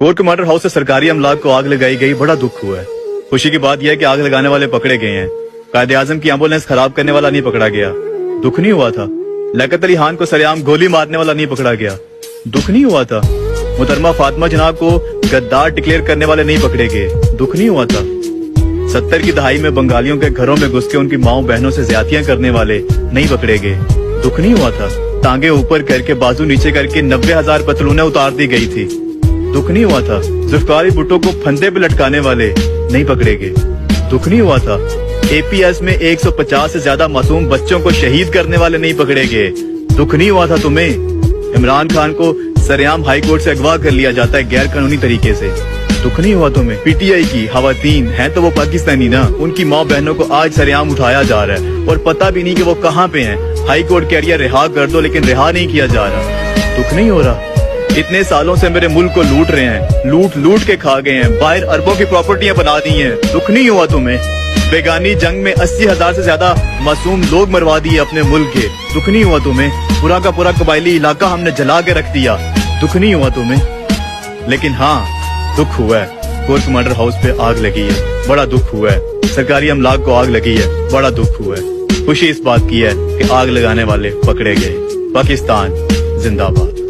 Core commander house से सरकारी अमलाक को आग लगाई गई, बड़ा दुख हुआ है। खुशी की बात यह है कि आग लगाने वाले पकड़े गए हैं। कायदे आजम की एम्बुलेंस खराब करने वाला नहीं पकड़ा गया, दुख नहीं हुआ था। लियाकत अली खान को सरेआम गोली मारने वाला नहीं पकड़ा गया, दुख नहीं हुआ था। मुहतरमा फातिमा जनाब को गद्दार डिक्लेयर करने वाले नहीं पकड़े गए, दुख नहीं हुआ था। 70 की दहाई में बंगालियों के घरों में घुस के उनकी माओ बहनों से ज्यादतियां करने वाले नहीं पकड़े गए, दुख नहीं हुआ था। टांगे ऊपर करके बाजू नीचे करके 90,000 पतलूनें उतार दी गई थी, दुख नहीं हुआ था। जुल्फकार अली भुट्टो को फंदे पे लटकाने वाले नहीं पकड़े गए, दुख नहीं हुआ था। APS में 150 से ज्यादा मासूम बच्चों को शहीद करने वाले नहीं पकड़े गए, दुख नहीं हुआ था तुम्हें। इमरान खान को सरेआम हाई कोर्ट से अगवा कर लिया जाता है गैर कानूनी तरीके से, दुख नहीं हुआ तुम्हें। PTI की खवातीन हैं तो वो पाकिस्तानी ना, उनकी माँ बहनों को आज सरेआम उठाया जा रहा है और पता भी नहीं कि वो कहाँ पे हैं। हाई कोर्ट कह रही है रिहा कर दो, लेकिन रिहा नहीं किया जा रहा, दुख नहीं हो रहा। इतने सालों से मेरे मुल्क को लूट रहे हैं, लूट लूट के खा गए हैं, बाहर अरबों की प्रॉपर्टियां बना दी हैं, दुख नहीं हुआ तुम्हें। बेगानी जंग में 80,000 से ज्यादा मासूम लोग मरवा दिए अपने मुल्क के, दुख नहीं हुआ तुम्हें। पूरा का पूरा कबायली इलाका हमने जला के रख दिया, दुख नहीं हुआ तुम्हें। लेकिन हाँ, दुख हुआ है, कोर कमांडर हाउस पे आग लगी है, बड़ा दुख हुआ है। सरकारी अमलाक को आग लगी है, बड़ा दुख हुआ है। खुशी इस बात की है कि आग लगाने वाले पकड़े गए। पाकिस्तान जिंदाबाद।